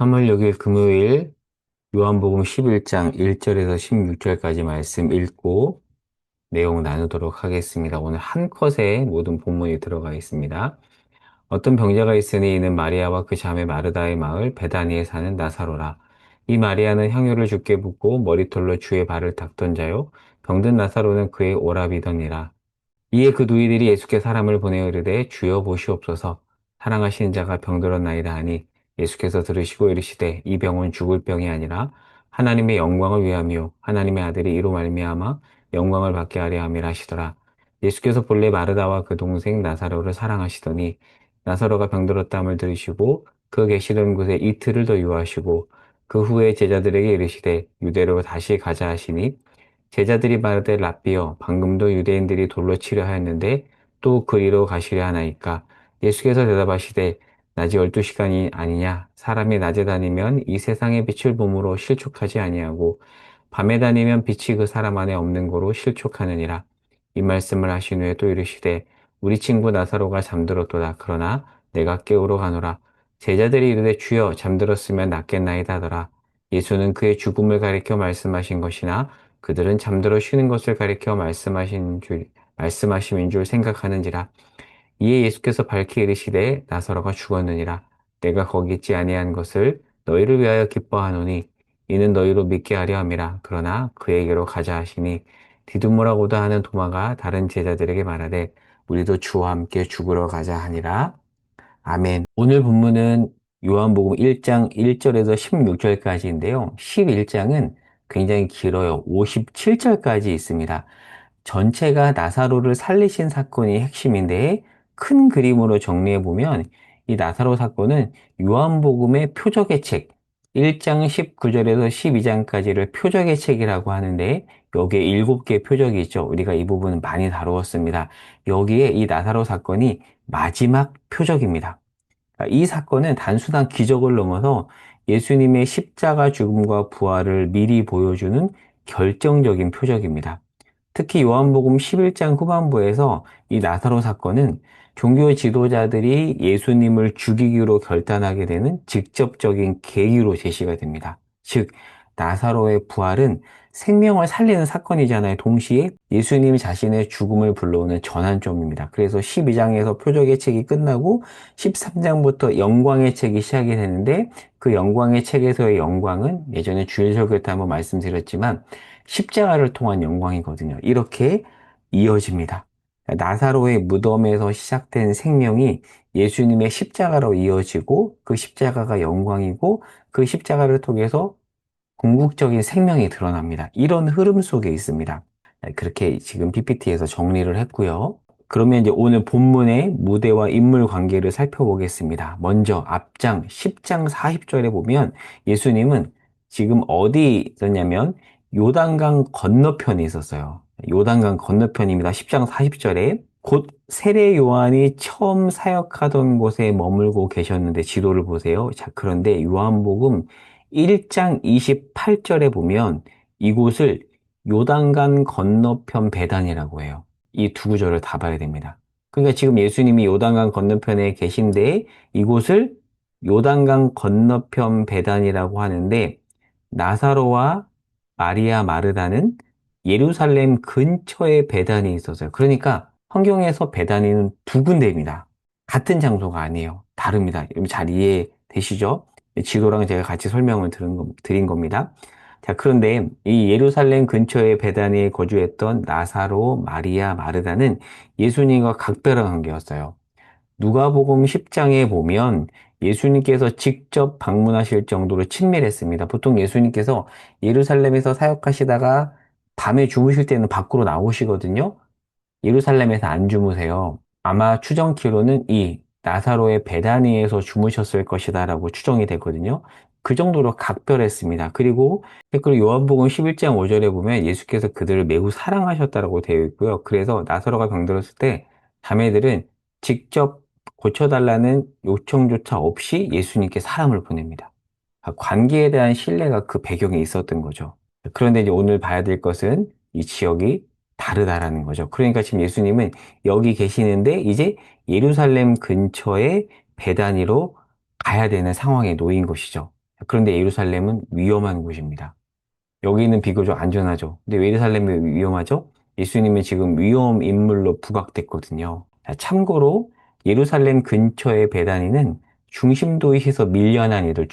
3월 6일 금요일 요한복음 11장 1절에서 16절까지 말씀 읽고 내용 나누도록 하겠습니다. 오늘 한 컷에 모든 본문이 들어가 있습니다. 어떤 병자가 있으니 이는 마리아와 그 자매 마르다의 마을 베다니에 사는 나사로라. 이 마리아는 향유를 주께 붓고 머리털로 주의 발을 닦던 자요. 병든 나사로는 그의 오라비더니라. 이에 그 누이들이 예수께 사람을 보내어 이르되 주여 보시옵소서 사랑하시는 자가 병들었나이다 하니 예수께서 들으시고 이르시되 이 병은 죽을 병이 아니라 하나님의 영광을 위함이요 하나님의 아들이 이로 말미암아 영광을 받게 하려 함이라 하시더라. 예수께서 본래 마르다와 그 동생 나사로를 사랑하시더니 나사로가 병들었다함을 들으시고 그 계시던 곳에 이틀을 더 유하시고 그 후에 제자들에게 이르시되 유대로 다시 가자 하시니 제자들이 말하되 랍비여 방금도 유대인들이 돌로 치려 하였는데 또 그리로 가시려 하나이까. 예수께서 대답하시되 낮이 12시간이 아니냐. 사람이 낮에 다니면 이 세상의 빛을 봄으로 실족하지 아니하고 밤에 다니면 빛이 그 사람 안에 없는 거로 실족하느니라. 이 말씀을 하신 후에 또 이르시되 우리 친구 나사로가 잠들었도다. 그러나 내가 깨우러 가노라. 제자들이 이르되 주여 잠들었으면 낫겠나이다 하더라. 예수는 그의 죽음을 가리켜 말씀하신 것이나 그들은 잠들어 쉬는 것을 가리켜 말씀하심인 줄 생각하는지라. 이에 예수께서 밝히 이르시되 나사로가 죽었느니라. 내가 거기 있지 아니한 것을 너희를 위하여 기뻐하노니 이는 너희로 믿게 하려 함이라. 그러나 그에게로 가자 하시니 디두모라고도 하는 도마가 다른 제자들에게 말하되 우리도 주와 함께 죽으러 가자 하니라. 아멘. 오늘 본문은 요한복음 1장 1절에서 16절까지인데요. 11장은 굉장히 길어요. 57절까지 있습니다. 전체가 나사로를 살리신 사건이 핵심인데 큰 그림으로 정리해보면 이 나사로 사건은 요한복음의 표적의 책, 1장 19절에서 12장까지를 표적의 책이라고 하는데 여기에 7개의 표적이 있죠. 우리가 이 부분은 많이 다루었습니다. 여기에 이 나사로 사건이 마지막 표적입니다. 이 사건은 단순한 기적을 넘어서 예수님의 십자가 죽음과 부활을 미리 보여주는 결정적인 표적입니다. 특히 요한복음 11장 후반부에서 이 나사로 사건은 종교 지도자들이 예수님을 죽이기로 결단하게 되는 직접적인 계기로 제시가 됩니다. 즉, 나사로의 부활은 생명을 살리는 사건이잖아요. 동시에 예수님 자신의 죽음을 불러오는 전환점입니다. 그래서 12장에서 표적의 책이 끝나고 13장부터 영광의 책이 시작이 되는데 그 영광의 책에서의 영광은 예전에 주일 설교 때 한번 말씀드렸지만 십자가를 통한 영광이거든요. 이렇게 이어집니다. 나사로의 무덤에서 시작된 생명이 예수님의 십자가로 이어지고 그 십자가가 영광이고 그 십자가를 통해서 궁극적인 생명이 드러납니다. 이런 흐름 속에 있습니다. 그렇게 지금 PPT에서 정리를 했고요. 그러면 이제 오늘 본문의 무대와 인물 관계를 살펴보겠습니다. 먼저 앞장 10장 40절에 보면 예수님은 지금 어디 있었냐면 요단강 건너편에 있었어요. 요단강 건너편입니다. 10장 40절에 곧 세례 요한이 처음 사역하던 곳에 머물고 계셨는데 지도를 보세요. 자, 그런데 요한복음 1장 28절에 보면 이곳을 요단강 건너편 배단이라고 해요. 이 두 구절을 다 봐야 됩니다. 그러니까 지금 예수님이 요단강 건너편에 계신데 이곳을 요단강 건너편 배단이라고 하는데 나사로와 마리아 마르다는 예루살렘 근처에 배단이 있었어요. 그러니까 성경에서 배단위는 두 군데입니다. 같은 장소가 아니에요. 다릅니다. 여러분 잘 이해되시죠? 지도랑 제가 같이 설명을 드린 겁니다. 자, 그런데 이 예루살렘 근처에 베다니에 거주했던 나사로, 마리아, 마르다는 예수님과 각별한 관계였어요. 누가복음 10장에 보면 예수님께서 직접 방문하실 정도로 친밀했습니다. 보통 예수님께서 예루살렘에서 사역하시다가 밤에 주무실 때는 밖으로 나오시거든요. 예루살렘에서 안 주무세요. 아마 추정키로는 이 나사로의 베다니에서 주무셨을 것이다라고 추정이 되거든요. 그 정도로 각별했습니다. 그리고 요한복음 11장 5절에 보면 예수께서 그들을 매우 사랑하셨다라고 되어 있고요. 그래서 나사로가 병들었을 때 자매들은 직접 고쳐달라는 요청조차 없이 예수님께 사람을 보냅니다. 관계에 대한 신뢰가 그 배경에 있었던 거죠. 그런데 이제 오늘 봐야 될 것은 이 지역이 다르다라는 거죠. 그러니까 지금 예수님은 여기 계시는데 이제 예루살렘 근처에 베다니로 가야 되는 상황에 놓인 것이죠. 그런데 예루살렘은 위험한 곳입니다. 여기는 비교적 안전하죠. 근데 왜 예루살렘이 위험하죠? 예수님은 지금 위험 인물로 부각됐거든요. 자, 참고로 예루살렘 근처의 베다니는 중심도시에서 밀려난 이들,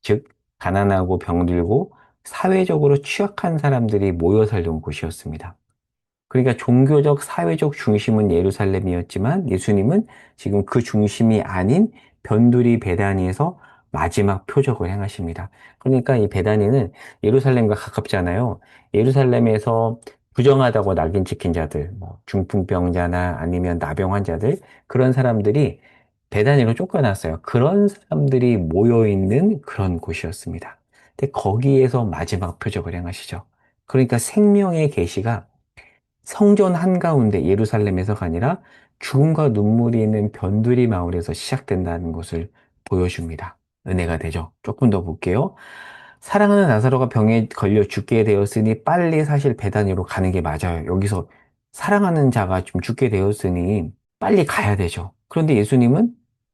즉 가난하고 병들고 사회적으로 취약한 사람들이 모여 살던 곳이었습니다. 그러니까 종교적, 사회적 중심은 예루살렘이었지만 예수님은 지금 그 중심이 아닌 변두리 베다니에서 마지막 표적을 행하십니다. 그러니까 이 베다니는 예루살렘과 가깝잖아요. 예루살렘에서 부정하다고 낙인 찍힌 자들, 뭐 중풍병자나 아니면 나병 환자들, 그런 사람들이 베다니로 쫓겨났어요. 그런 사람들이 모여 있는 그런 곳이었습니다. 근데 거기에서 마지막 표적을 행하시죠. 그러니까 생명의 계시가 성전 한가운데 예루살렘에서가 아니라 죽음과 눈물이 있는 변두리 마을에서 시작된다는 것을 보여줍니다. 은혜가 되죠. 조금 더 볼게요. 사랑하는 나사로가 병에 걸려 죽게 되었으니 빨리 사실 베다니로 가는 게 맞아요. 여기서 사랑하는 자가 좀 죽게 되었으니 빨리 가야 되죠. 그런데 예수님은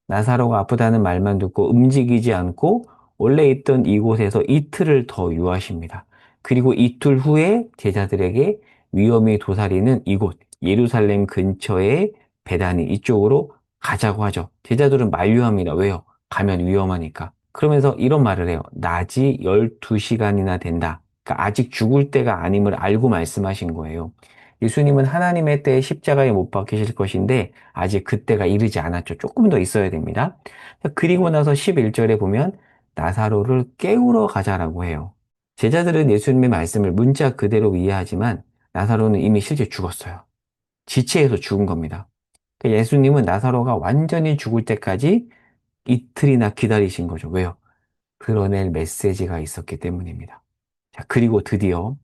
나사로가 아프다는 말만 듣고 움직이지 않고 원래 있던 이곳에서 이틀을 더 유하십니다. 그리고 이틀 후에 제자들에게 위험이 도사리는 이곳 예루살렘 근처의 베다니 이쪽으로 가자고 하죠. 제자들은 만류합니다. 왜요? 가면 위험하니까. 그러면서 이런 말을 해요. 낮이 12시간이나 된다. 그러니까 아직 죽을 때가 아님을 알고 말씀하신 거예요. 예수님은 하나님의 때에 십자가에 못 박히실 것인데 아직 그때가 이르지 않았죠. 조금 더 있어야 됩니다. 그리고 나서 11절에 보면 나사로를 깨우러 가자라고 해요. 제자들은 예수님의 말씀을 문자 그대로 이해하지만 나사로는 이미 실제 죽었어요. 지체해서 죽은 겁니다. 그러니까 예수님은 나사로가 완전히 죽을 때까지 이틀이나 기다리신 거죠. 왜요? 드러낼 메시지가 있었기 때문입니다. 자, 그리고 드디어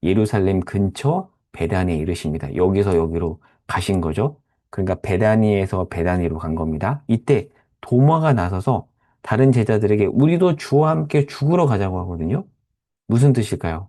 예루살렘 근처 베다니에 이르십니다. 여기서 여기로 가신 거죠. 그러니까 베다니에서 베다니로 간 겁니다. 이때 도마가 나서서 다른 제자들에게 우리도 주와 함께 죽으러 가자고 하거든요. 무슨 뜻일까요?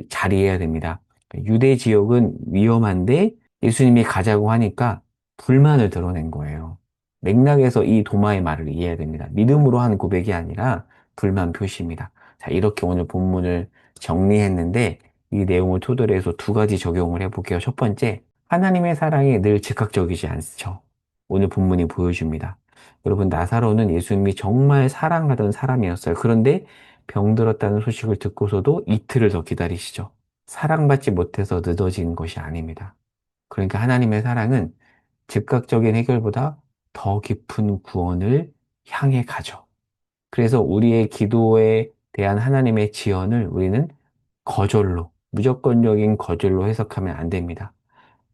자리해야 됩니다. 유대 지역은 위험한데 예수님이 가자고 하니까 불만을 드러낸 거예요. 맥락에서 이 도마의 말을 이해해야 됩니다. 믿음으로 한 고백이 아니라 불만 표시입니다. 자, 이렇게 오늘 본문을 정리했는데 이 내용을 토대로 해서 두 가지 적용을 해볼게요. 첫 번째, 하나님의 사랑이 늘 즉각적이지 않죠. 오늘 본문이 보여줍니다. 여러분, 나사로는 예수님이 정말 사랑하던 사람이었어요. 그런데 병들었다는 소식을 듣고서도 이틀을 더 기다리시죠. 사랑받지 못해서 늦어진 것이 아닙니다. 그러니까 하나님의 사랑은 즉각적인 해결보다 더 깊은 구원을 향해 가죠. 그래서 우리의 기도에 대한 하나님의 지연을 우리는 거절로, 무조건적인 거절로 해석하면 안 됩니다.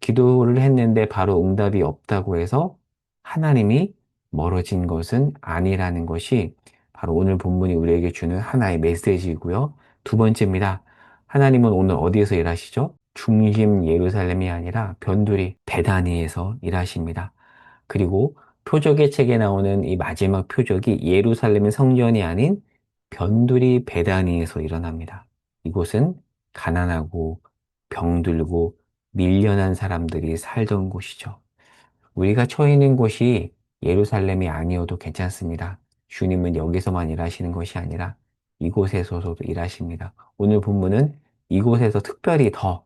기도를 했는데 바로 응답이 없다고 해서 하나님이 멀어진 것은 아니라는 것이 바로 오늘 본문이 우리에게 주는 하나의 메시지이고요. 두 번째입니다. 하나님은 오늘 어디에서 일하시죠? 중심 예루살렘이 아니라 변두리 베다니에서 일하십니다. 그리고 표적의 책에 나오는 이 마지막 표적이 예루살렘의 성전이 아닌 변두리 베다니에서 일어납니다. 이곳은 가난하고 병들고 밀려난 사람들이 살던 곳이죠. 우리가 처해 있는 곳이 예루살렘이 아니어도 괜찮습니다. 주님은 여기서만 일하시는 것이 아니라 이곳에서도 일하십니다. 오늘 본문은 이곳에서 특별히 더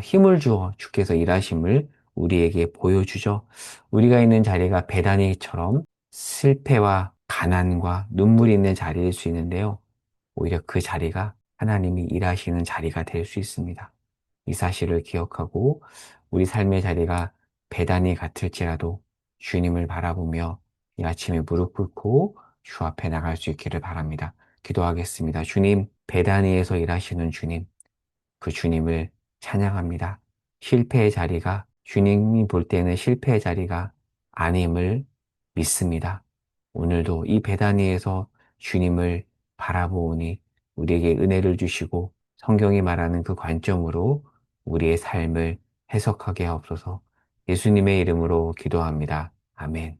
힘을 주어 주께서 일하심을 우리에게 보여주죠. 우리가 있는 자리가 베다니처럼 실패와 가난과 눈물이 있는 자리일 수 있는데요. 오히려 그 자리가 하나님이 일하시는 자리가 될 수 있습니다. 이 사실을 기억하고 우리 삶의 자리가 배단이 같을지라도 주님을 바라보며 이 아침에 무릎 꿇고 주 앞에 나갈 수 있기를 바랍니다. 기도하겠습니다. 주님, 배단위에서 일하시는 주님, 그 주님을 찬양합니다. 실패의 자리가 주님이 볼 때는 실패의 자리가 아님을 믿습니다. 오늘도 이 배단위에서 주님을 바라보니 우리에게 은혜를 주시고 성경이 말하는 그 관점으로 우리의 삶을 해석하게 하옵소서. 예수님의 이름으로 기도합니다. 아멘.